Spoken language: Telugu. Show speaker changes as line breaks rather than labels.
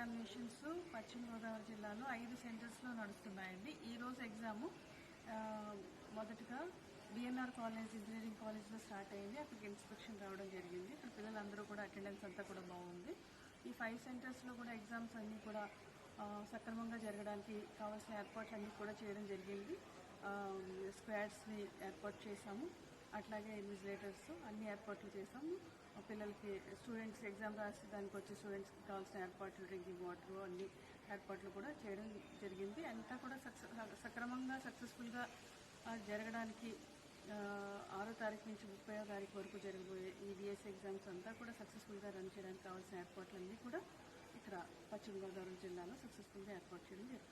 ఎగ్జామినేషన్స్ పశ్చిమ గోదావరి జిల్లాలో 5 సెంటర్స్లో నడుస్తున్నాయండి. ఈరోజు ఎగ్జాము మొదటగా బిఎన్ఆర్ కాలేజ్ ఇంజనీరింగ్ కాలేజ్లో స్టార్ట్ అయింది. అక్కడికి ఇన్స్పెక్షన్ రావడం జరిగింది. ఇక్కడ పిల్లలందరూ కూడా అటెండెన్స్ అంతా కూడా బాగుంది. ఈ 5 సెంటర్స్లో కూడా ఎగ్జామ్స్ అన్నీ కూడా సక్రమంగా జరగడానికి కావాల్సిన ఏర్పాట్లన్నీ కూడా చేయడం జరిగింది. స్క్వాడ్స్ని ఏర్పాటు చేశాము. అట్లాగే ఇన్విజిలేటర్స్ అన్ని ఏర్పాట్లు చేసాము. పిల్లలకి స్టూడెంట్స్ ఎగ్జామ్ రాసేదానికి వచ్చే స్టూడెంట్స్కి కావాల్సిన ఏర్పాట్లు, డ్రింకింగ్ వాటర్ అన్ని ఏర్పాట్లు కూడా చేయడం జరిగింది. అంతా కూడా సక్రమంగా సక్సెస్ఫుల్గా జరగడానికి 6వ తారీఖు నుంచి 30వ తారీఖు వరకు జరగబోయే ఈ డిఎస్సి ఎగ్జామ్స్ అంతా కూడా సక్సెస్ఫుల్గా రన్ చేయడానికి కావాల్సిన ఏర్పాట్లన్నీ కూడా ఇక్కడ పశ్చిమ గోదావరి జిల్లాలో సక్సెస్ఫుల్గా ఏర్పాటు చేయడం జరుగుతుంది.